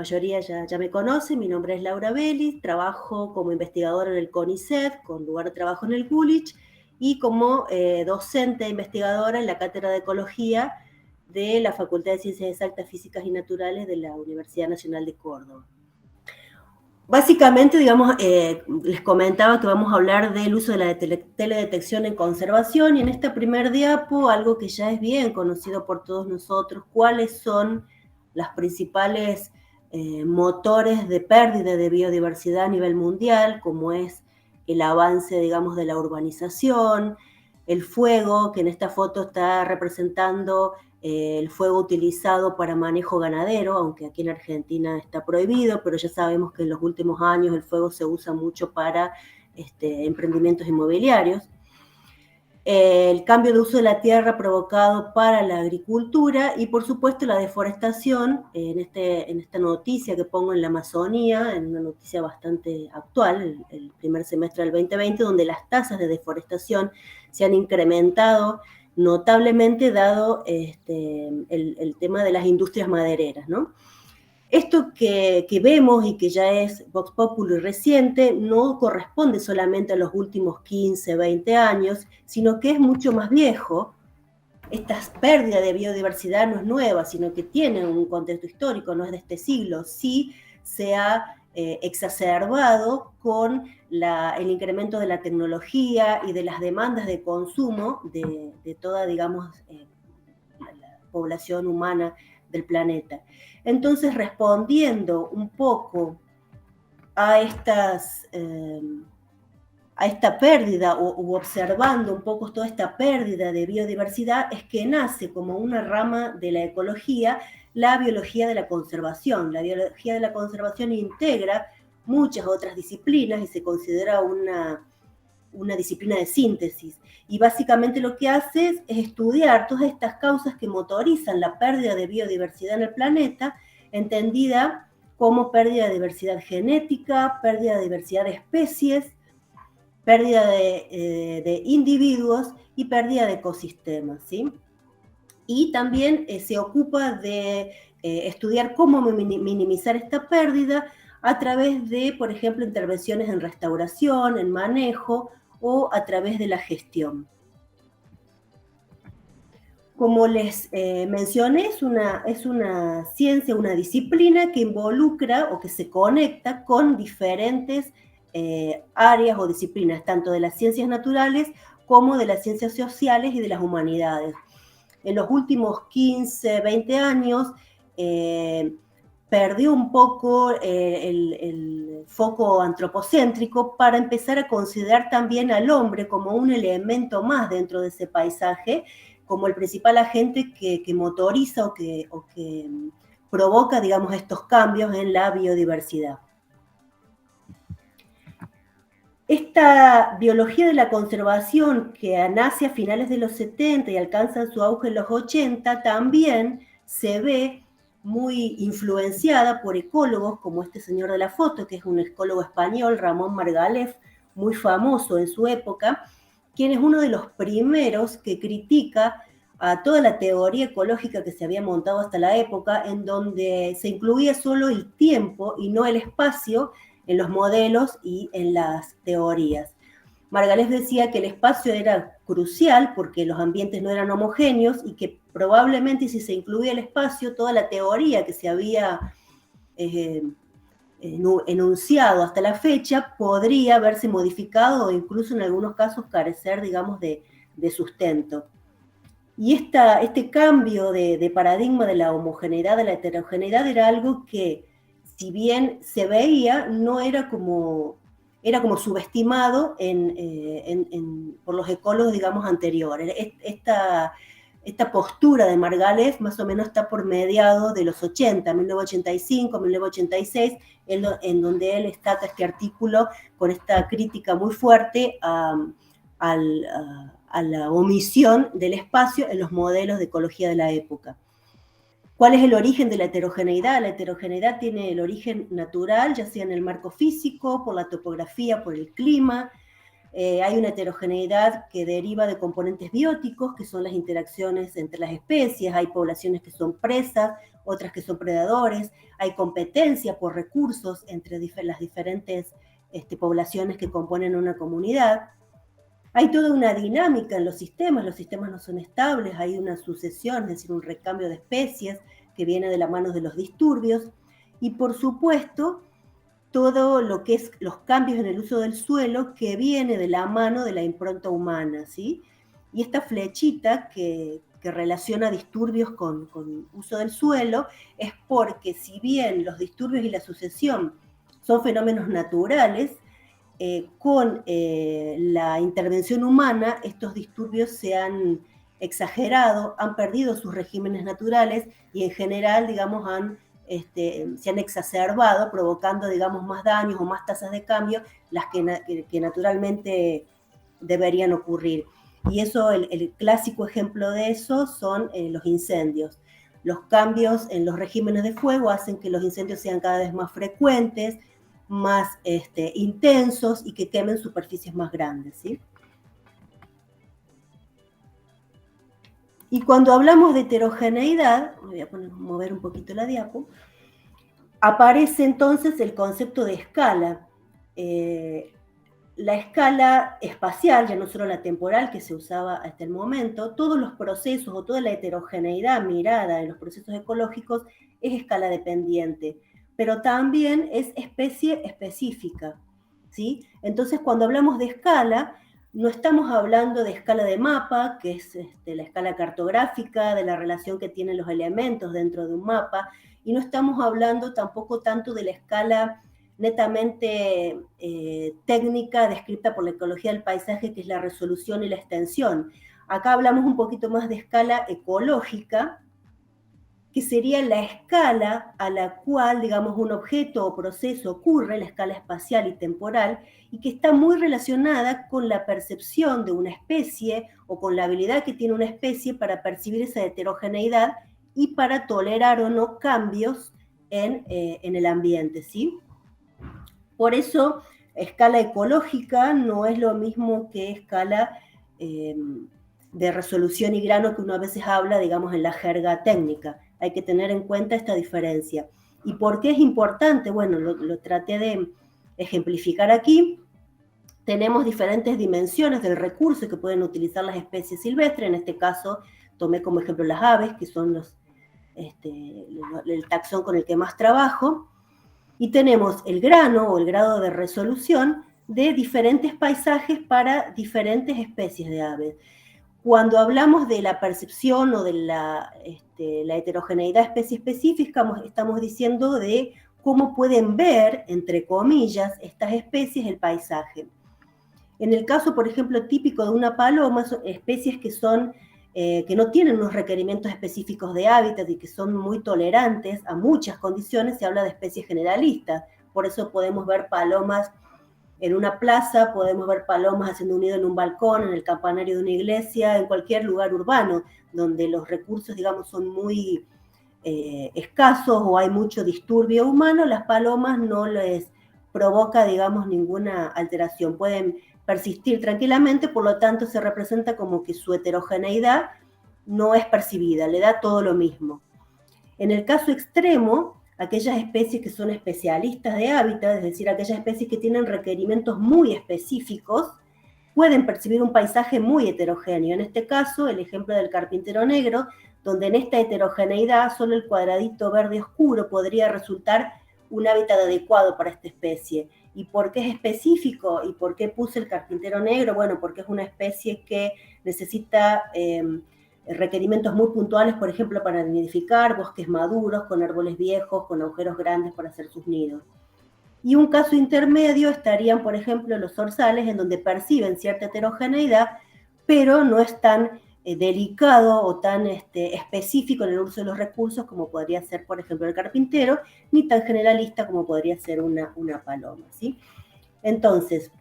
mayoría ya me conoce, mi nombre es Laura Belli, trabajo como investigadora en el CONICET, con lugar de trabajo en el Jülich, y como docente e investigadora en la Cátedra de Ecología de la Facultad de Ciencias Exactas, Físicas y Naturales de la Universidad Nacional de Córdoba. Básicamente, digamos, les comentaba que vamos a hablar del uso de la teledetección en conservación, y en esta primer diapo, algo que ya es bien conocido por todos nosotros, cuáles son las principales motores de pérdida de biodiversidad a nivel mundial, como es el avance, digamos, de la urbanización, el fuego, que en esta foto está representando el fuego utilizado para manejo ganadero, aunque aquí en Argentina está prohibido, pero ya sabemos que en los últimos años el fuego se usa mucho para emprendimientos inmobiliarios. El cambio de uso de la tierra provocado para la agricultura y, por supuesto, la deforestación, en esta noticia que pongo en la Amazonía, en una noticia bastante actual, el primer semestre del 2020, donde las tasas de deforestación se han incrementado notablemente dado el tema de las industrias madereras, ¿no? Esto que vemos y que ya es Vox Populi reciente no corresponde solamente a los últimos 15, 20 años, sino que es mucho más viejo. Esta pérdida de biodiversidad no es nueva, sino que tiene un contexto histórico, no es de este siglo. Sí se ha exacerbado con el incremento de la tecnología y de las demandas de consumo de toda, digamos, la población humana del planeta. Entonces, respondiendo un poco a esta pérdida u observando un poco toda esta pérdida de biodiversidad, es que nace como una rama de la ecología la biología de la conservación. La biología de la conservación integra muchas otras disciplinas y se considera una disciplina de síntesis. Y básicamente lo que hace es estudiar todas estas causas que motorizan la pérdida de biodiversidad en el planeta, entendida como pérdida de diversidad genética, pérdida de diversidad de especies, pérdida de individuos y pérdida de ecosistemas, ¿sí? Y también se ocupa de estudiar cómo minimizar esta pérdida a través de, por ejemplo, intervenciones en restauración, en manejo o a través de la gestión. Como les mencioné, es una ciencia, una disciplina que involucra o que se conecta con diferentes áreas o disciplinas, tanto de las ciencias naturales como de las ciencias sociales y de las humanidades. En los últimos 15, 20 años, perdió un poco el foco antropocéntrico para empezar a considerar también al hombre como un elemento más dentro de ese paisaje, como el principal agente que motoriza o que provoca, digamos, estos cambios en la biodiversidad. Esta biología de la conservación que nace a finales de los 70 y alcanza su auge en los 80, también se ve muy influenciada por ecólogos como este señor de la foto, que es un ecólogo español, Ramón Margalef, muy famoso en su época, quien es uno de los primeros que critica a toda la teoría ecológica que se había montado hasta la época, en donde se incluía solo el tiempo y no el espacio en los modelos y en las teorías. Margalef decía que el espacio era crucial porque los ambientes no eran homogéneos y que probablemente si se incluía el espacio, toda la teoría que se había enunciado hasta la fecha podría verse modificado o incluso en algunos casos carecer, digamos, de sustento. Y este cambio de paradigma de la homogeneidad, de la heterogeneidad, era algo que, si bien se veía, no era como subestimado por los ecólogos, digamos, anteriores. Esta postura de Margalef más o menos está por mediados de los 80, 1985, 1986, en donde él destaca este artículo con esta crítica muy fuerte a la omisión del espacio en los modelos de ecología de la época. ¿Cuál es el origen de la heterogeneidad? La heterogeneidad tiene el origen natural, ya sea en el marco físico, por la topografía, por el clima, Hay una heterogeneidad que deriva de componentes bióticos, que son las interacciones entre las especies. Hay poblaciones que son presas, otras que son predadores. Hay competencia por recursos entre las diferentes poblaciones que componen una comunidad. Hay toda una dinámica en los sistemas no son estables, hay una sucesión, es decir, un recambio de especies que viene de la mano de los disturbios. Y por supuesto, todo lo que es los cambios en el uso del suelo que viene de la mano de la impronta humana, ¿sí? Y esta flechita que relaciona disturbios con uso del suelo es porque si bien los disturbios y la sucesión son fenómenos naturales, con la intervención humana estos disturbios se han exagerado, han perdido sus regímenes naturales y en general, digamos, se han exacerbado, provocando, digamos, más daños o más tasas de cambio, las que naturalmente deberían ocurrir. Y eso, el clásico ejemplo de eso son los incendios. Los cambios en los regímenes de fuego hacen que los incendios sean cada vez más frecuentes, más intensos y que quemen superficies más grandes, ¿sí? Y cuando hablamos de heterogeneidad, voy a mover un poquito la diapo, aparece entonces el concepto de escala. La escala espacial, ya no solo la temporal que se usaba hasta el momento, todos los procesos o toda la heterogeneidad mirada en los procesos ecológicos es escala dependiente, pero también es especie específica, ¿sí? Entonces, cuando hablamos de escala, no estamos hablando de escala de mapa, que es la escala cartográfica, de la relación que tienen los elementos dentro de un mapa, y no estamos hablando tampoco tanto de la escala netamente técnica descrita por la ecología del paisaje, que es la resolución y la extensión. Acá hablamos un poquito más de escala ecológica, que sería la escala a la cual, digamos, un objeto o proceso ocurre, la escala espacial y temporal, y que está muy relacionada con la percepción de una especie o con la habilidad que tiene una especie para percibir esa heterogeneidad y para tolerar o no cambios en el ambiente, ¿sí? Por eso, escala ecológica no es lo mismo que escala de resolución y grano que uno a veces habla, digamos, en la jerga técnica. Hay que tener en cuenta esta diferencia. ¿Y por qué es importante? Bueno, lo traté de ejemplificar aquí. Tenemos diferentes dimensiones del recurso que pueden utilizar las especies silvestres. En este caso, tomé como ejemplo las aves, que son el taxón con el que más trabajo. Y tenemos el grano o el grado de resolución de diferentes paisajes para diferentes especies de aves. Cuando hablamos de la percepción o de la heterogeneidad especie específica, estamos diciendo de cómo pueden ver, entre comillas, estas especies el paisaje. En el caso, por ejemplo, típico de una paloma, son especies que no tienen unos requerimientos específicos de hábitat y que son muy tolerantes a muchas condiciones, se habla de especies generalistas. Por eso podemos ver palomas en una plaza, podemos ver palomas haciendo un nido en un balcón, en el campanario de una iglesia, en cualquier lugar urbano, donde los recursos, digamos, son muy escasos o hay mucho disturbio humano. Las palomas no les provoca, digamos, ninguna alteración. Pueden persistir tranquilamente, por lo tanto se representa como que su heterogeneidad no es percibida, le da todo lo mismo. En el caso extremo, aquellas especies que son especialistas de hábitat, es decir, aquellas especies que tienen requerimientos muy específicos, pueden percibir un paisaje muy heterogéneo. En este caso, el ejemplo del carpintero negro, donde en esta heterogeneidad solo el cuadradito verde oscuro podría resultar un hábitat adecuado para esta especie. ¿Y por qué es específico? ¿Y por qué puse el carpintero negro? Bueno, porque es una especie que necesita requerimientos muy puntuales, por ejemplo, para nidificar, bosques maduros, con árboles viejos, con agujeros grandes para hacer sus nidos. Y un caso intermedio estarían, por ejemplo, los zorzales, en donde perciben cierta heterogeneidad, pero no es tan delicado o tan específico en el uso de los recursos como podría ser, por ejemplo, el carpintero, ni tan generalista como podría ser una paloma, ¿sí? Entonces,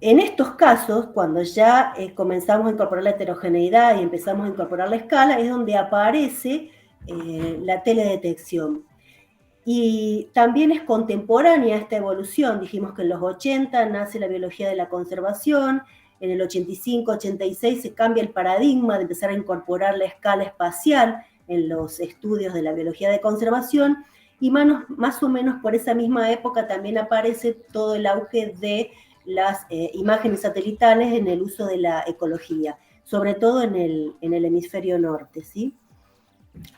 en estos casos, cuando ya comenzamos a incorporar la heterogeneidad y empezamos a incorporar la escala, es donde aparece la teledetección. Y también es contemporánea esta evolución. Dijimos que en los 80 nace la biología de la conservación, en el 85-86 se cambia el paradigma de empezar a incorporar la escala espacial en los estudios de la biología de conservación, y más o menos por esa misma época también aparece todo el auge de las imágenes satelitales en el uso de la ecología, sobre todo en el hemisferio norte, ¿sí?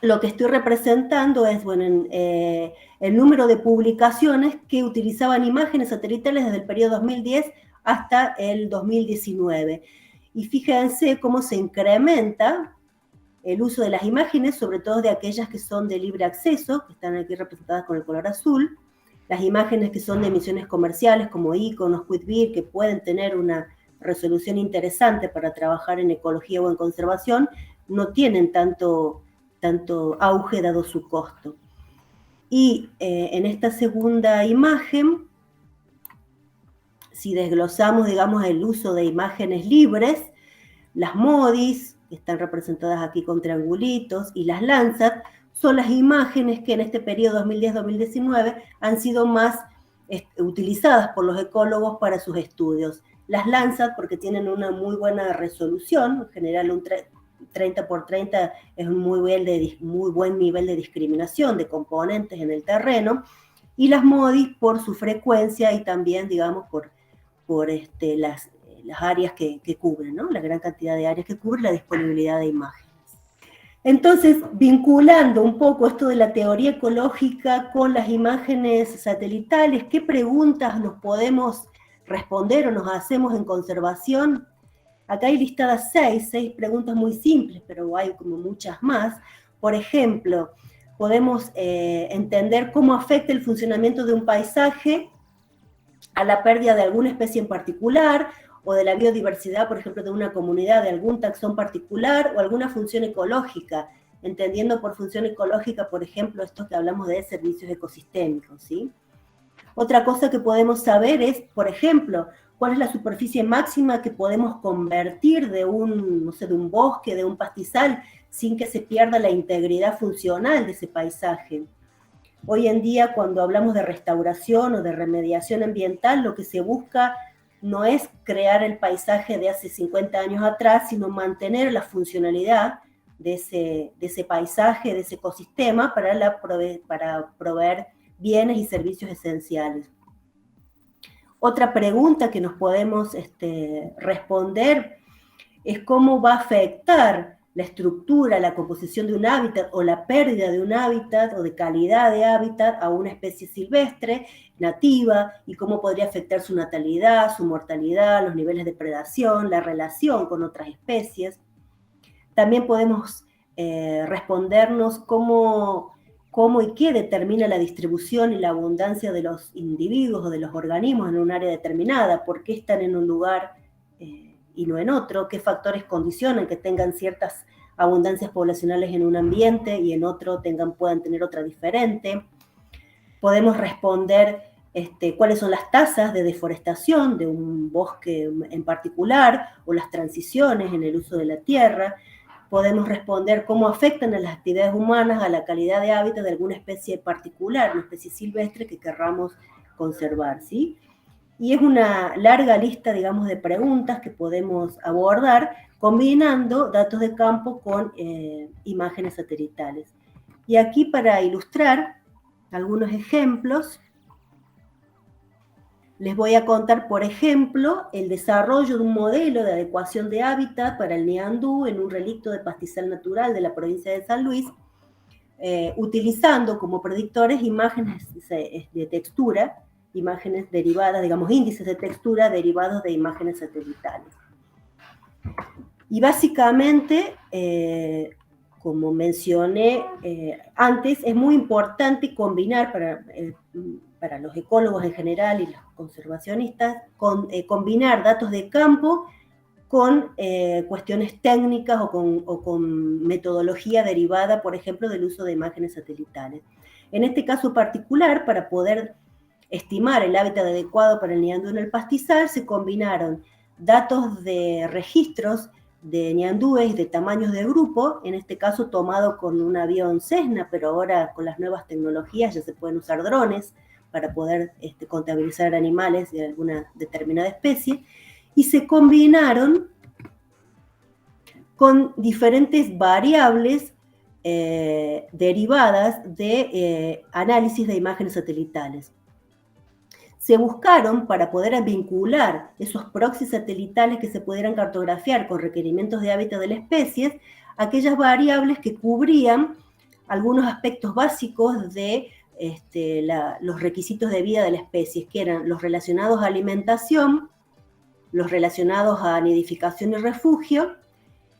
Lo que estoy representando es, bueno, el número de publicaciones que utilizaban imágenes satelitales desde el periodo 2010 hasta el 2019. Y fíjense cómo se incrementa el uso de las imágenes, sobre todo de aquellas que son de libre acceso, que están aquí representadas con el color azul, las imágenes que son de emisiones comerciales, como iconos, Quidbir, que pueden tener una resolución interesante para trabajar en ecología o en conservación, no tienen tanto auge dado su costo. Y en esta segunda imagen, si desglosamos, digamos, el uso de imágenes libres, las MODIS, que están representadas aquí con triangulitos, y las Landsat, son las imágenes que en este periodo 2010-2019 han sido más utilizadas por los ecólogos para sus estudios. Las Landsat porque tienen una muy buena resolución, en general un 30x30 es un muy buen nivel de discriminación de componentes en el terreno, y las MODIS por su frecuencia y también, digamos, por las áreas que cubren, ¿no? La gran cantidad de áreas que cubren, la disponibilidad de imágenes. Entonces, vinculando un poco esto de la teoría ecológica con las imágenes satelitales, ¿qué preguntas nos podemos responder o nos hacemos en conservación? Acá hay listadas seis preguntas muy simples, pero hay como muchas más. Por ejemplo, podemos entender cómo afecta el funcionamiento de un paisaje a la pérdida de alguna especie en particular, o de la biodiversidad, por ejemplo, de una comunidad, de algún taxón particular, o alguna función ecológica, entendiendo por función ecológica, por ejemplo, esto que hablamos de servicios ecosistémicos, ¿sí? Otra cosa que podemos saber es, por ejemplo, cuál es la superficie máxima que podemos convertir de un bosque, de un pastizal, sin que se pierda la integridad funcional de ese paisaje. Hoy en día, cuando hablamos de restauración o de remediación ambiental, lo que se busca no es crear el paisaje de hace 50 años atrás, sino mantener la funcionalidad de ese paisaje, de ese ecosistema, para proveer bienes y servicios esenciales. Otra pregunta que nos podemos responder es cómo va a afectar la estructura, la composición de un hábitat o la pérdida de un hábitat o de calidad de hábitat a una especie silvestre, nativa, y cómo podría afectar su natalidad, su mortalidad, los niveles de predación, la relación con otras especies. También podemos respondernos cómo y qué determina la distribución y la abundancia de los individuos o de los organismos en un área determinada, por qué están en un lugar y no en otro, qué factores condicionan que tengan ciertas abundancias poblacionales en un ambiente y en otro puedan tener otra diferente. Podemos responder cuáles son las tasas de deforestación de un bosque en particular o las transiciones en el uso de la tierra. Podemos responder cómo afectan a las actividades humanas a la calidad de hábitat de alguna especie particular, una especie silvestre que querramos conservar, ¿sí? Y es una larga lista, digamos, de preguntas que podemos abordar combinando datos de campo con imágenes satelitales. Y aquí, para ilustrar algunos ejemplos, les voy a contar, por ejemplo, el desarrollo de un modelo de adecuación de hábitat para el ñandú en un relicto de pastizal natural de la provincia de San Luis, utilizando como predictores imágenes de textura, imágenes derivadas, digamos, índices de textura derivados de imágenes satelitales. Y básicamente, como mencioné antes, es muy importante combinar para los ecólogos en general y los conservacionistas, combinar datos de campo con cuestiones técnicas o con metodología derivada, por ejemplo, del uso de imágenes satelitales. En este caso particular, para poder estimar el hábitat adecuado para el ñandú en el pastizal, se combinaron datos de registros de ñandúes de tamaños de grupo, en este caso tomado con un avión Cessna, pero ahora con las nuevas tecnologías ya se pueden usar drones para poder contabilizar animales de alguna determinada especie, y se combinaron con diferentes variables derivadas de análisis de imágenes satelitales. Se buscaron para poder vincular esos proxies satelitales que se pudieran cartografiar con requerimientos de hábitat de la especie, aquellas variables que cubrían algunos aspectos básicos de los requisitos de vida de la especie, que eran los relacionados a alimentación, los relacionados a nidificación y refugio,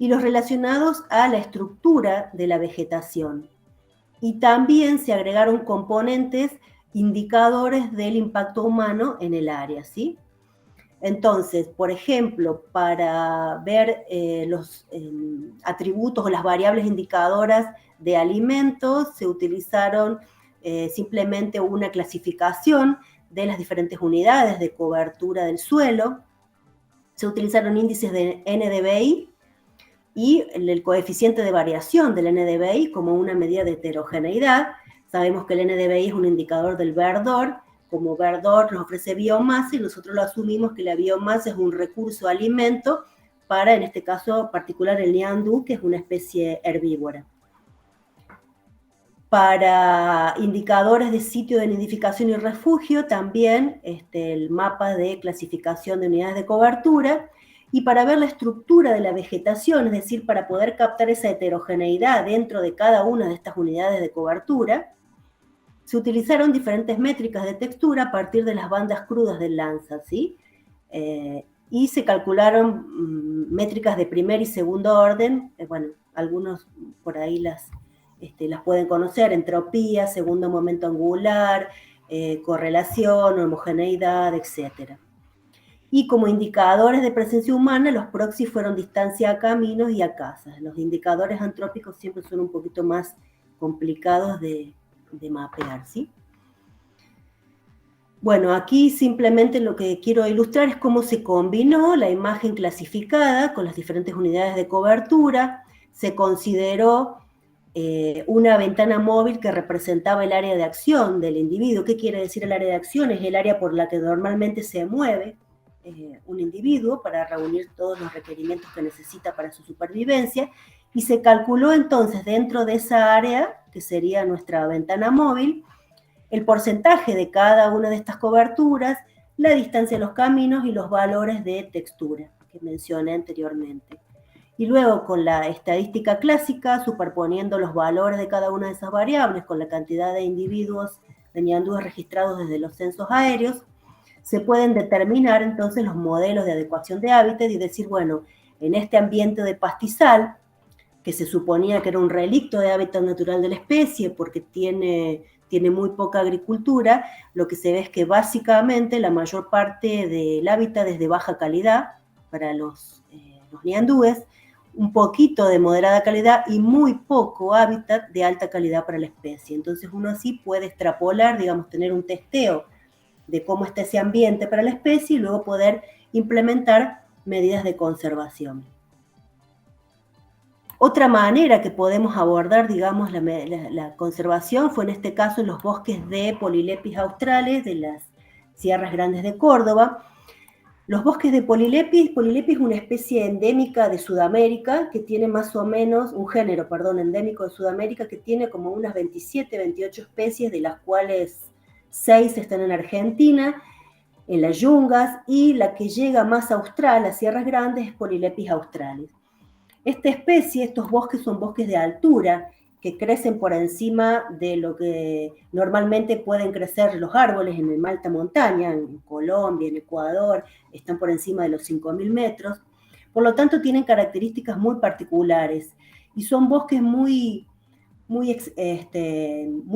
y los relacionados a la estructura de la vegetación. Y también se agregaron componentes indicadores del impacto humano en el área, ¿sí? Entonces, por ejemplo, para ver los atributos o las variables indicadoras de alimentos, se utilizaron simplemente una clasificación de las diferentes unidades de cobertura del suelo, se utilizaron índices de NDVI y el coeficiente de variación del NDVI como una medida de heterogeneidad. Sabemos que el NDVI es un indicador del verdor, como verdor nos ofrece biomasa y nosotros lo asumimos que la biomasa es un recurso alimento para, en este caso particular, el ñandú, que es una especie herbívora. Para indicadores de sitio de nidificación y refugio, también el mapa de clasificación de unidades de cobertura, y para ver la estructura de la vegetación, es decir, para poder captar esa heterogeneidad dentro de cada una de estas unidades de cobertura, se utilizaron diferentes métricas de textura a partir de las bandas crudas del Landsat, ¿sí? Y se calcularon métricas de primer y segundo orden, bueno, algunos por ahí las pueden conocer, entropía, segundo momento angular, correlación, homogeneidad, etc. Y como indicadores de presencia humana, los proxies fueron distancia a caminos y a casas. Los indicadores antrópicos siempre son un poquito más complicados de mapear, ¿sí? Bueno, aquí simplemente lo que quiero ilustrar es cómo se combinó la imagen clasificada con las diferentes unidades de cobertura. Se consideró una ventana móvil que representaba el área de acción del individuo. ¿Qué quiere decir el área de acción? Es el área por la que normalmente se mueve un individuo para reunir todos los requerimientos que necesita para su supervivencia, y se calculó entonces dentro de esa área, que sería nuestra ventana móvil, el porcentaje de cada una de estas coberturas, la distancia de los caminos y los valores de textura que mencioné anteriormente. Y luego con la estadística clásica, superponiendo los valores de cada una de esas variables con la cantidad de individuos de ñandúes registrados desde los censos aéreos, se pueden determinar entonces los modelos de adecuación de hábitat y decir, bueno, en este ambiente de pastizal, que se suponía que era un relicto de hábitat natural de la especie porque tiene muy poca agricultura, lo que se ve es que básicamente la mayor parte del hábitat es de baja calidad para los ñandúes, un poquito de moderada calidad y muy poco hábitat de alta calidad para la especie. Entonces uno así puede extrapolar, digamos, tener un testeo de cómo está ese ambiente para la especie y luego poder implementar medidas de conservación. Otra manera que podemos abordar, digamos, la conservación fue en este caso en los bosques de Polylepis australes de las Sierras Grandes de Córdoba. Los bosques de Polylepis es una especie endémica de Sudamérica que tiene más o menos, un género, perdón, endémico de Sudamérica que tiene como unas 27, 28 especies, de las cuales 6 están en Argentina, en las yungas, y la que llega más austral, a Sierras Grandes, es Polylepis australis. Esta especie, estos bosques son bosques de altura, que crecen por encima de lo que normalmente pueden crecer los árboles en el alta montaña, en Colombia, en Ecuador, están por encima de los 5.000 metros, por lo tanto tienen características muy particulares, y son bosques muy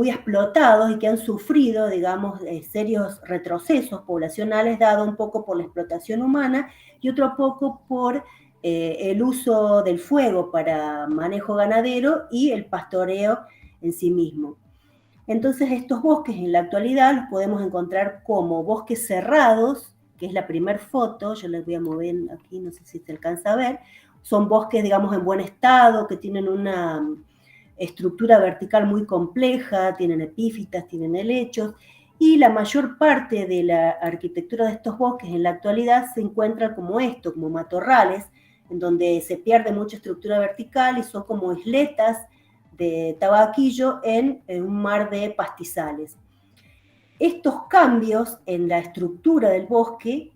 explotados y que han sufrido, digamos, serios retrocesos poblacionales, dado un poco por la explotación humana y otro poco por el uso del fuego para manejo ganadero y el pastoreo en sí mismo. Entonces estos bosques en la actualidad los podemos encontrar como bosques cerrados, que es la primera foto, yo les voy a mover aquí, no sé si se alcanza a ver, son bosques, digamos, en buen estado, que tienen una estructura vertical muy compleja, tienen epífitas, tienen helechos, y la mayor parte de la arquitectura de estos bosques en la actualidad se encuentra como esto, como matorrales, en donde se pierde mucha estructura vertical y son como isletas de tabaquillo en un mar de pastizales. Estos cambios en la estructura del bosque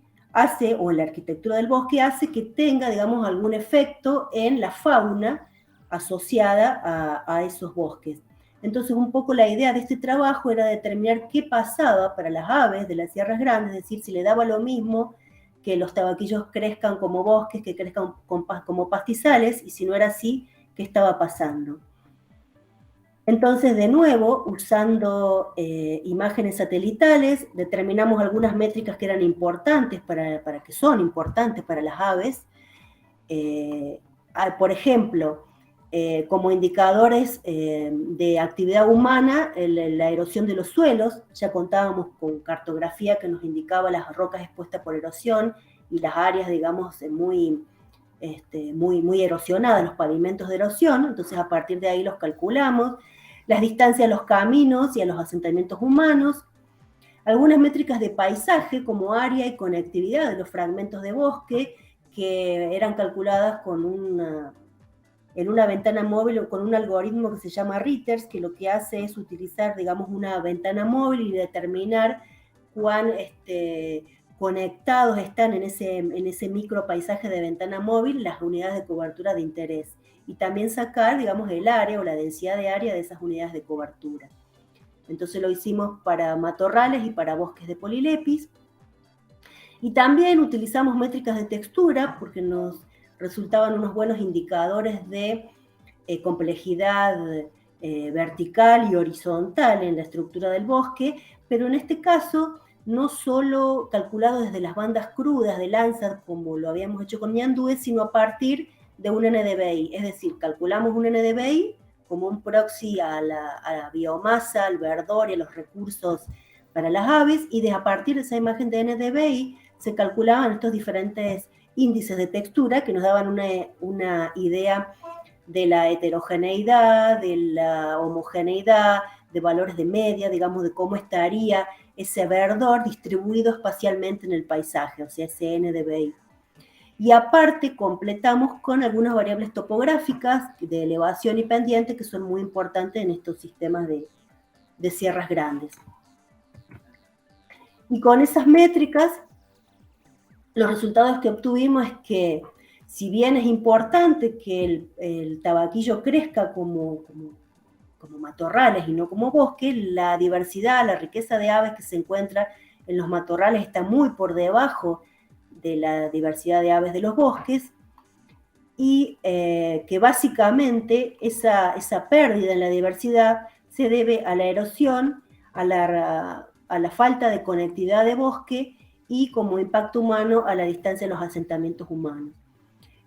o en la arquitectura del bosque hace que tenga, digamos, algún efecto en la fauna asociada a esos bosques. Entonces, un poco la idea de este trabajo era determinar qué pasaba para las aves de las sierras grandes, es decir, si le daba lo mismo que los tabaquillos crezcan como bosques, que crezcan como pastizales, y si no era así, ¿qué estaba pasando? Entonces, de nuevo, usando imágenes satelitales, determinamos algunas métricas que eran importantes que son importantes para las aves. Por ejemplo, como indicadores de actividad humana, la erosión de los suelos. Ya contábamos con cartografía que nos indicaba las rocas expuestas por erosión y las áreas, digamos, muy erosionadas, los pavimentos de erosión. Entonces, a partir de ahí los calculamos. Las distancias a los caminos y a los asentamientos humanos, algunas métricas de paisaje como área y conectividad de los fragmentos de bosque que eran calculadas en una ventana móvil o con un algoritmo que se llama Ritters, que lo que hace es utilizar, digamos, una ventana móvil y determinar cuán conectados están en ese micro paisaje de ventana móvil las unidades de cobertura de interés. Y también sacar, digamos, el área o la densidad de área de esas unidades de cobertura. Entonces lo hicimos para matorrales y para bosques de polilepis. Y también utilizamos métricas de textura porque nos resultaban unos buenos indicadores de complejidad vertical y horizontal en la estructura del bosque, pero en este caso no solo calculado desde las bandas crudas de Landsat, como lo habíamos hecho con Ñandúe, sino a partir de un NDVI, es decir, calculamos un NDVI como un proxy a la biomasa, al verdor y a los recursos para las aves, y a partir de esa imagen de NDVI se calculaban estos diferentes índices de textura que nos daban una idea de la heterogeneidad, de la homogeneidad, de valores de media, digamos, de cómo estaría ese verdor distribuido espacialmente en el paisaje, o sea, ese NDVI. Y aparte completamos con algunas variables topográficas de elevación y pendiente que son muy importantes en estos sistemas de sierras grandes. Y con esas métricas, los resultados que obtuvimos es que si bien es importante que el tabaquillo crezca como matorrales y no como bosque, la diversidad, la riqueza de aves que se encuentra en los matorrales está muy por debajo de la diversidad de aves de los bosques, y que básicamente esa pérdida en la diversidad se debe a la erosión, a la falta de conectividad de bosque y como impacto humano a la distancia de los asentamientos humanos.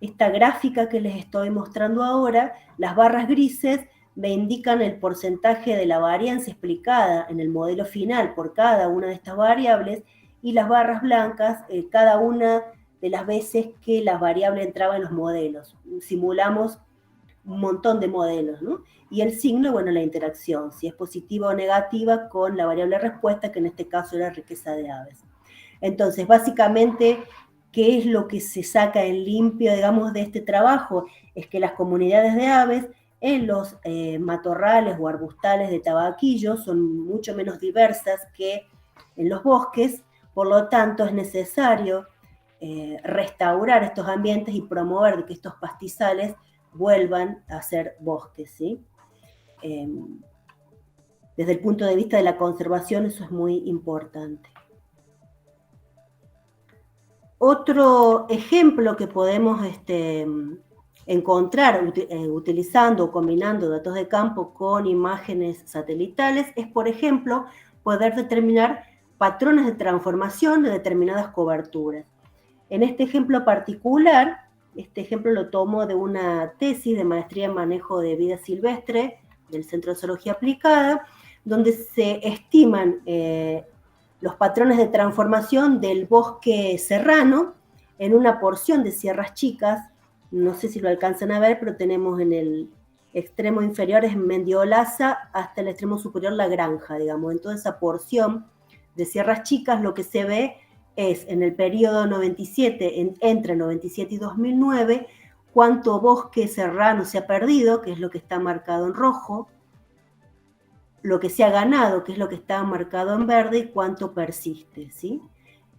Esta gráfica que les estoy mostrando ahora, las barras grises me indican el porcentaje de la varianza explicada en el modelo final por cada una de estas variables, y las barras blancas, cada una de las veces que la variable entraba en los modelos. Simulamos un montón de modelos, ¿no? Y el signo, bueno, la interacción, si es positiva o negativa con la variable respuesta, que en este caso era riqueza de aves. Entonces, básicamente, ¿qué es lo que se saca en limpio, digamos, de este trabajo? Es que las comunidades de aves en los matorrales o arbustales de tabaquillo son mucho menos diversas que en los bosques, por lo tanto es necesario restaurar estos ambientes y promover que estos pastizales vuelvan a ser bosques, ¿sí? Desde el punto de vista de la conservación eso es muy importante. Otro ejemplo que podemos encontrar utilizando o combinando datos de campo con imágenes satelitales es, por ejemplo, poder determinar patrones de transformación de determinadas coberturas. En este ejemplo particular, este ejemplo lo tomo de una tesis de maestría en manejo de vida silvestre del Centro de Zoología Aplicada, donde se estiman los patrones de transformación del bosque serrano en una porción de sierras chicas no sé si lo alcanzan a ver, pero tenemos en el extremo inferior es Mendiolaza hasta el extremo superior La Granja, digamos. En toda esa porción de Sierras Chicas lo que se ve es en el periodo 97, entre 97 y 2009, cuánto bosque serrano se ha perdido, que es lo que está marcado en rojo, lo que se ha ganado, que es lo que está marcado en verde, y cuánto persiste, ¿sí?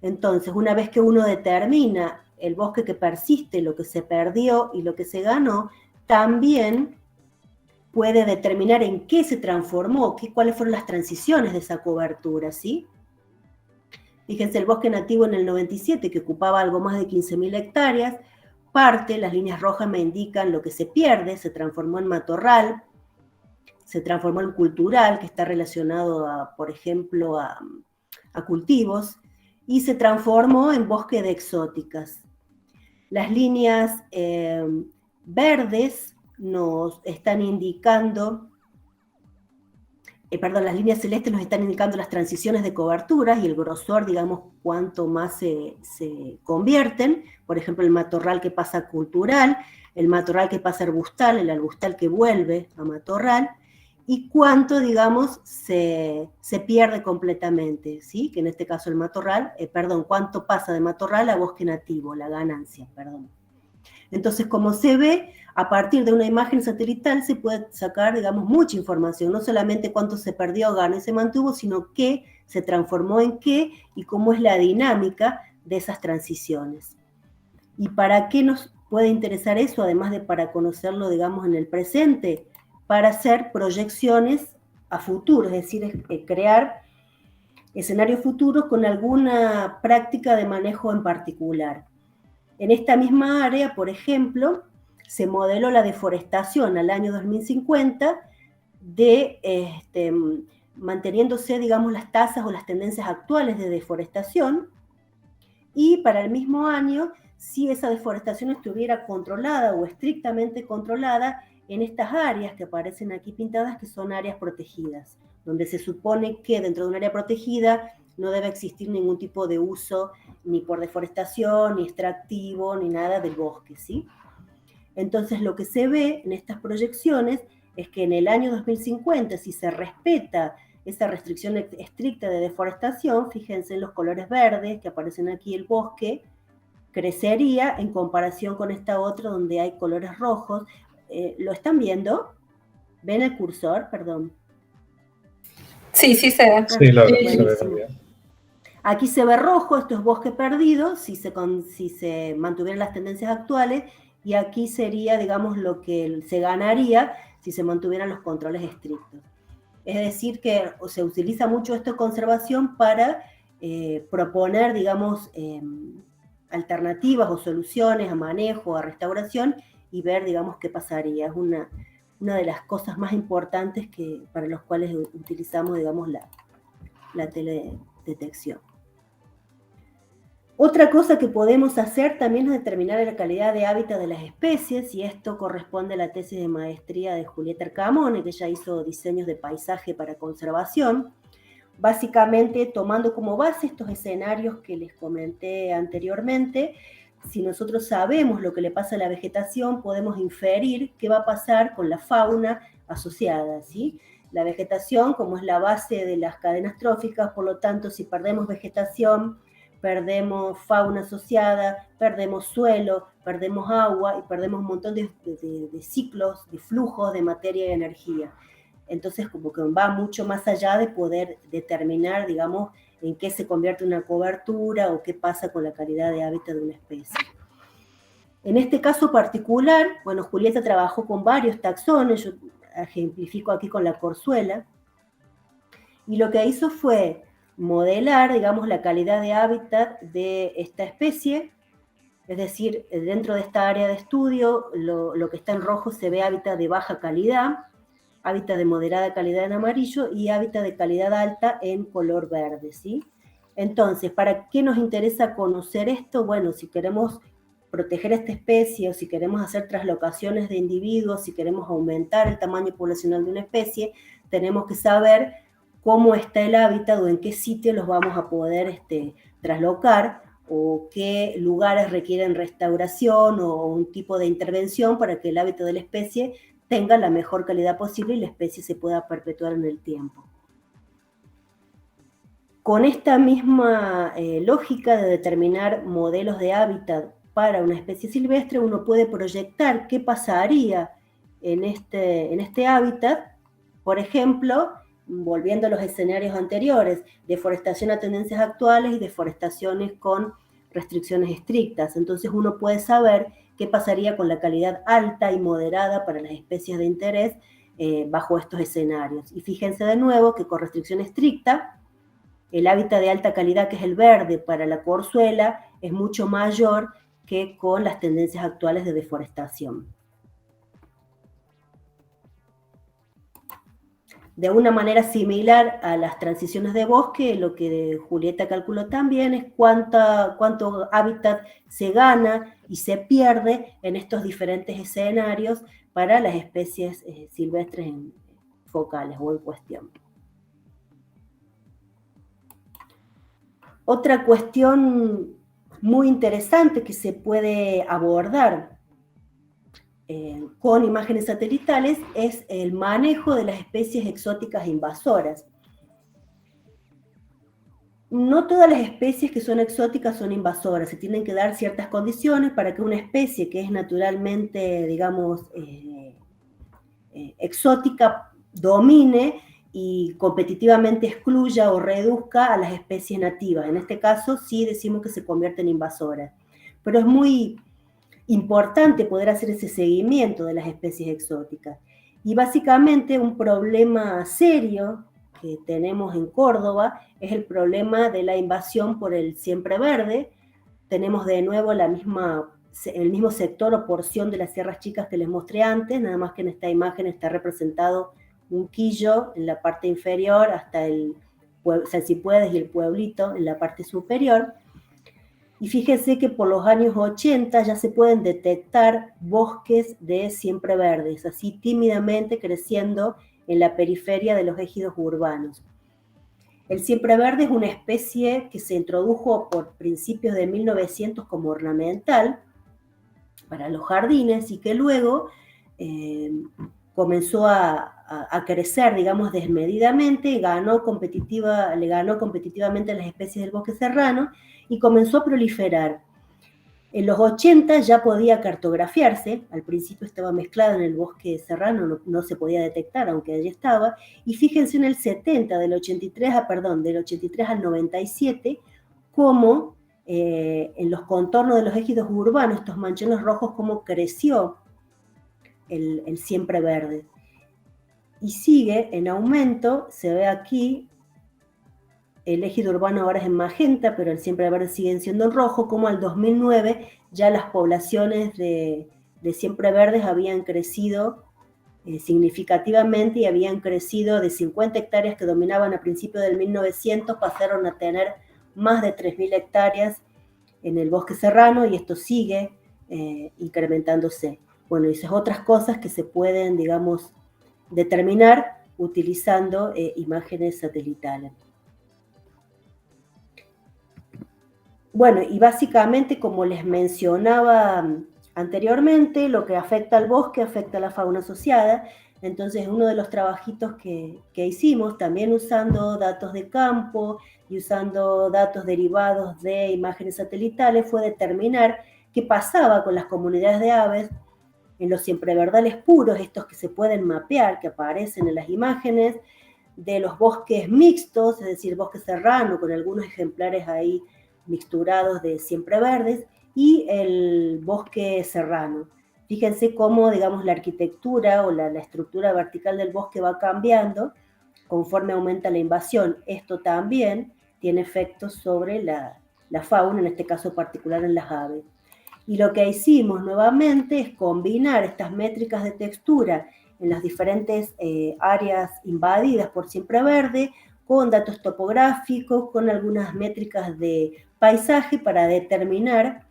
Entonces, una vez que uno determina el bosque que persiste, lo que se perdió y lo que se ganó, también puede determinar en qué se transformó, cuáles fueron las transiciones de esa cobertura, ¿sí? Fíjense, el bosque nativo en el 97, que ocupaba algo más de 15.000 hectáreas, parte, las líneas rojas me indican lo que se pierde, se transformó en matorral, se transformó en cultural, que está relacionado, por ejemplo, a cultivos, y se transformó en bosque de exóticas. Las líneas verdes nos están indicando, las líneas celestes nos están indicando las transiciones de coberturas y el grosor, digamos, cuánto más se convierten. Por ejemplo, el matorral que pasa a cultural, el matorral que pasa a arbustal, el arbustal que vuelve a matorral, y cuánto, digamos, se pierde completamente, ¿sí? Que en este caso el matorral, cuánto pasa de matorral a bosque nativo, la ganancia, perdón. Entonces, como se ve, a partir de una imagen satelital se puede sacar, digamos, mucha información, no solamente cuánto se perdió, ganó y se mantuvo, sino qué se transformó en qué y cómo es la dinámica de esas transiciones. ¿Y para qué nos puede interesar eso, además de para conocerlo, digamos, en el presente? Para hacer proyecciones a futuro, es decir, crear escenarios futuros con alguna práctica de manejo en particular. En esta misma área, por ejemplo, se modeló la deforestación al año 2050 manteniéndose, digamos, las tasas o las tendencias actuales de deforestación, y para el mismo año, si esa deforestación estuviera controlada o estrictamente controlada en estas áreas que aparecen aquí pintadas, que son áreas protegidas, donde se supone que dentro de un área protegida no debe existir ningún tipo de uso ni por deforestación, ni extractivo, ni nada del bosque, ¿sí? Entonces lo que se ve en estas proyecciones es que en el año 2050, si se respeta esa restricción estricta de deforestación, fíjense en los colores verdes que aparecen aquí, el bosque crecería en comparación con esta otra donde hay colores rojos. ¿Lo están viendo? ¿Ven el cursor? Perdón. Sí, sí se ve. Sí, la verdad, se ve muy bien. Aquí se ve rojo, esto es bosque perdido, si se mantuvieran las tendencias actuales, y aquí sería, digamos, lo que se ganaría si se mantuvieran los controles estrictos. Es decir, que se utiliza mucho esto de conservación para proponer, digamos, alternativas o soluciones a manejo, a restauración, y ver, digamos, qué pasaría. Es una de las cosas más importantes para los cuales utilizamos, digamos, la teledetección. Otra cosa que podemos hacer también es determinar la calidad de hábitat de las especies, y esto corresponde a la tesis de maestría de Julieta Arcamone, que ella hizo diseños de paisaje para conservación, básicamente tomando como base estos escenarios que les comenté anteriormente. Si nosotros sabemos lo que le pasa a la vegetación, podemos inferir qué va a pasar con la fauna asociada, ¿sí? La vegetación, como es la base de las cadenas tróficas, por lo tanto, si perdemos vegetación, perdemos fauna asociada, perdemos suelo, perdemos agua y perdemos un montón de ciclos, de flujos de materia y energía. Entonces, como que va mucho más allá de poder determinar, digamos, en qué se convierte una cobertura o qué pasa con la calidad de hábitat de una especie. En este caso particular, bueno, Julieta trabajó con varios taxones, yo ejemplifico aquí con la corzuela, y lo que hizo fue modelar, digamos, la calidad de hábitat de esta especie, es decir, dentro de esta área de estudio, lo que está en rojo se ve hábitat de baja calidad, hábitat de moderada calidad en amarillo y hábitat de calidad alta en color verde, ¿sí? Entonces, ¿para qué nos interesa conocer esto? Bueno, si queremos proteger esta especie o si queremos hacer traslocaciones de individuos, si queremos aumentar el tamaño poblacional de una especie, tenemos que saber cómo está el hábitat o en qué sitio los vamos a poder traslocar o qué lugares requieren restauración o un tipo de intervención para que el hábitat de la especie tenga la mejor calidad posible y la especie se pueda perpetuar en el tiempo. Con esta misma lógica de determinar modelos de hábitat para una especie silvestre, uno puede proyectar qué pasaría en este hábitat, por ejemplo, volviendo a los escenarios anteriores, deforestación a tendencias actuales y deforestaciones con restricciones estrictas. Entonces uno puede saber qué pasaría con la calidad alta y moderada para las especies de interés bajo estos escenarios. Y fíjense de nuevo que con restricción estricta, el hábitat de alta calidad, que es el verde para la corzuela, es mucho mayor que con las tendencias actuales de deforestación. De una manera similar a las transiciones de bosque, lo que Julieta calculó también es cuánto hábitat se gana y se pierde en estos diferentes escenarios para las especies silvestres focales o en cuestión. Otra cuestión muy interesante que se puede abordar con imágenes satelitales es el manejo de las especies exóticas invasoras. No todas las especies que son exóticas son invasoras, se tienen que dar ciertas condiciones para que una especie que es naturalmente, digamos, exótica domine y competitivamente excluya o reduzca a las especies nativas. En este caso sí decimos que se convierten en invasoras, pero es muy importante poder hacer ese seguimiento de las especies exóticas. Y básicamente un problema serio que tenemos en Córdoba es el problema de la invasión por el siempreverde. Tenemos de nuevo el mismo sector o porción de las Sierras Chicas que les mostré antes, nada más que en esta imagen está representado un quillo en la parte inferior hasta el Salsipuedes y el pueblito en la parte superior. Y fíjense que por los años 80 ya se pueden detectar bosques de siempreverdes, así tímidamente creciendo en la periferia de los ejidos urbanos. El siempreverde es una especie que se introdujo por principios de 1900 como ornamental para los jardines y que luego comenzó a crecer, digamos, desmedidamente, le ganó competitivamente a las especies del bosque serrano y comenzó a proliferar. En los 80 ya podía cartografiarse, al principio estaba mezclado en el bosque serrano, no se podía detectar, aunque allí estaba, y fíjense en el 70, del 83 al 97, cómo en los contornos de los ejidos urbanos, estos manchones rojos, cómo creció el siempreverde. Y sigue en aumento, se ve aquí, el ejido urbano ahora es en magenta, pero el siempreverde siguen siendo en rojo, como al 2009 ya las poblaciones de siempreverdes habían crecido significativamente y habían crecido de 50 hectáreas que dominaban a principios del 1900, pasaron a tener más de 3.000 hectáreas en el bosque serrano y esto sigue incrementándose. Bueno, y esas otras cosas que se pueden, digamos, determinar utilizando imágenes satelitales. Bueno, y básicamente, como les mencionaba anteriormente, lo que afecta al bosque afecta a la fauna asociada. Entonces, uno de los trabajitos que hicimos, también usando datos de campo y usando datos derivados de imágenes satelitales, fue determinar qué pasaba con las comunidades de aves en los siempreverdales puros, estos que se pueden mapear, que aparecen en las imágenes, de los bosques mixtos, es decir, bosque serrano, con algunos ejemplares ahí mixturados de siempreverdes, y el bosque serrano. Fíjense cómo, digamos, la arquitectura o la estructura vertical del bosque va cambiando conforme aumenta la invasión. Esto también tiene efectos sobre la fauna, en este caso particular en las aves. Y lo que hicimos nuevamente es combinar estas métricas de textura en las diferentes áreas invadidas por siempreverde, con datos topográficos, con algunas métricas de paisaje para determinar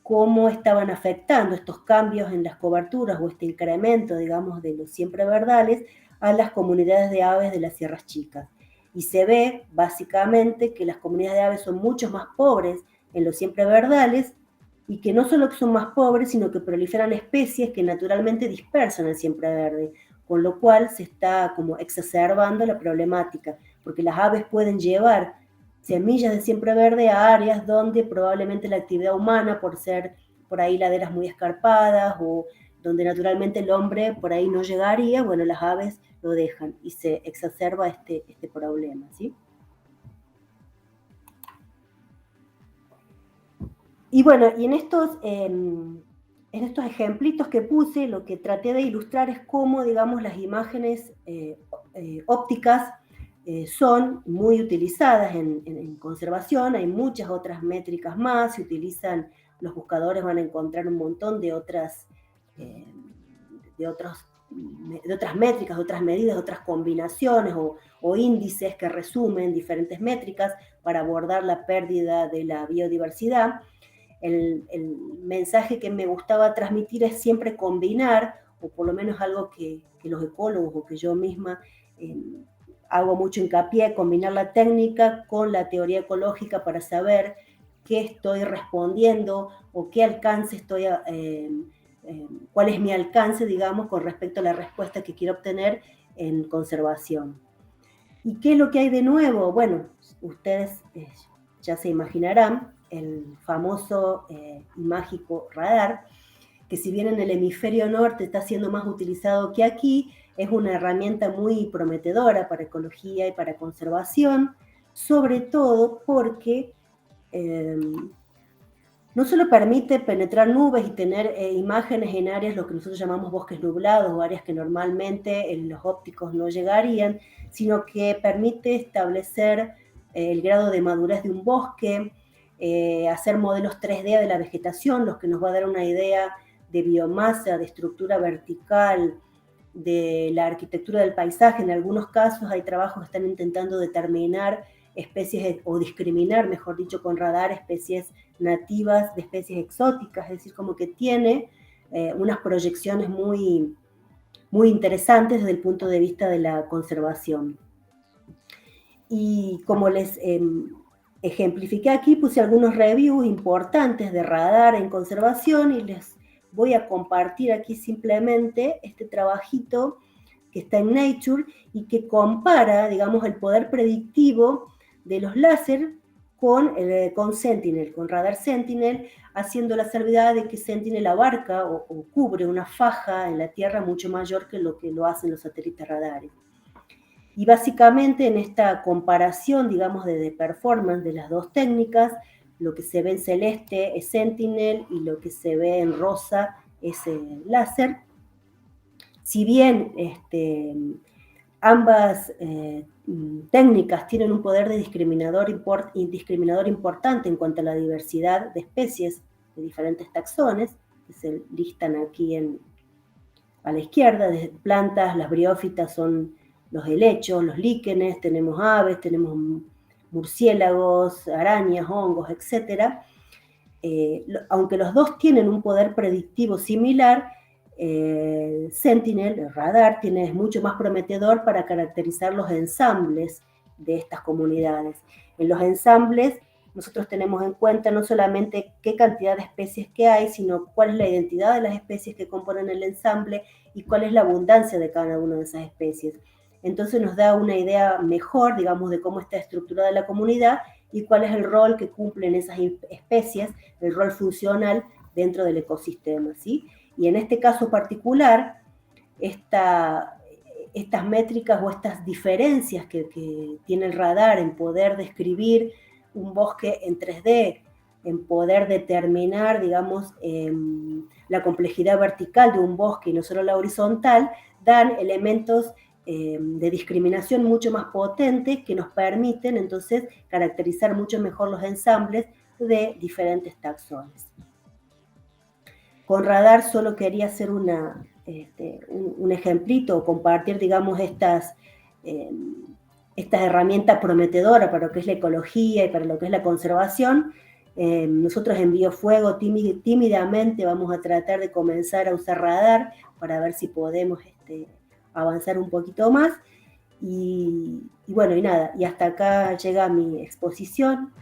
cómo estaban afectando estos cambios en las coberturas o este incremento, digamos, de los siempreverdales a las comunidades de aves de las Sierras Chicas. Y se ve, básicamente, que las comunidades de aves son mucho más pobres en los siempreverdales, y que no solo que son más pobres, sino que proliferan especies que naturalmente dispersan el siempreverde, con lo cual se está como exacerbando la problemática, porque las aves pueden llevar semillas de siempreverde a áreas donde probablemente la actividad humana, por ser por ahí laderas muy escarpadas o donde naturalmente el hombre por ahí no llegaría, bueno, las aves lo dejan y se exacerba este problema, ¿sí? Y bueno, y en estos ejemplitos que puse, lo que traté de ilustrar es cómo, digamos, las imágenes ópticas son muy utilizadas en conservación. Hay muchas otras métricas más, se utilizan, los buscadores van a encontrar un montón de otras métricas, de otras medidas, de otras combinaciones o índices que resumen diferentes métricas para abordar la pérdida de la biodiversidad. El mensaje que me gustaba transmitir es siempre combinar, o por lo menos algo que los ecólogos o que yo misma hago mucho hincapié, combinar la técnica con la teoría ecológica para saber qué estoy respondiendo o qué alcance estoy, cuál es mi alcance, digamos, con respecto a la respuesta que quiero obtener en conservación. ¿Y qué es lo que hay de nuevo? Bueno, ustedes ya se imaginarán, el famoso y mágico radar, que si bien en el hemisferio norte está siendo más utilizado que aquí, es una herramienta muy prometedora para ecología y para conservación, sobre todo porque no solo permite penetrar nubes y tener imágenes en áreas, lo que nosotros llamamos bosques nublados, o áreas que normalmente los ópticos no llegarían, sino que permite establecer el grado de madurez de un bosque, hacer modelos 3D de la vegetación, los que nos va a dar una idea de biomasa, de estructura vertical, de la arquitectura del paisaje. En algunos casos hay trabajos que están intentando determinar especies, o discriminar, mejor dicho, con radar, especies nativas de especies exóticas, es decir, como que tiene unas proyecciones muy, muy interesantes desde el punto de vista de la conservación. Y como les ejemplifiqué aquí, puse algunos reviews importantes de radar en conservación y les voy a compartir aquí simplemente este trabajito que está en Nature y que compara, digamos, el poder predictivo de los láser con Sentinel, con radar Sentinel, haciendo la salvedad de que Sentinel abarca o cubre una faja en la Tierra mucho mayor que lo hacen los satélites radares. Y básicamente en esta comparación, digamos, de performance de las dos técnicas, lo que se ve en celeste es Sentinel y lo que se ve en rosa es el láser. Si bien ambas técnicas tienen un poder de discriminador importante en cuanto a la diversidad de especies de diferentes taxones, que se listan aquí a la izquierda, desde plantas, las briófitas son los helechos, los líquenes, tenemos aves, tenemos murciélagos, arañas, hongos, etc. Aunque los dos tienen un poder predictivo similar, Sentinel, el radar, es mucho más prometedor para caracterizar los ensambles de estas comunidades. En los ensambles nosotros tenemos en cuenta no solamente qué cantidad de especies que hay, sino cuál es la identidad de las especies que componen el ensamble y cuál es la abundancia de cada una de esas especies. Entonces nos da una idea mejor, digamos, de cómo está estructurada la comunidad y cuál es el rol que cumplen esas especies, el rol funcional dentro del ecosistema, ¿sí? Y en este caso particular, estas métricas o estas diferencias que tiene el radar en poder describir un bosque en 3D, en poder determinar, digamos, la complejidad vertical de un bosque y no solo la horizontal, dan elementos de discriminación mucho más potentes que nos permiten entonces caracterizar mucho mejor los ensambles de diferentes taxones. Con radar solo quería hacer un ejemplito, compartir, digamos, estas herramientas prometedoras para lo que es la ecología y para lo que es la conservación. Nosotros en Biofuego tímidamente vamos a tratar de comenzar a usar radar para ver si podemos avanzar un poquito más. Y bueno, y nada, y hasta acá llega mi exposición.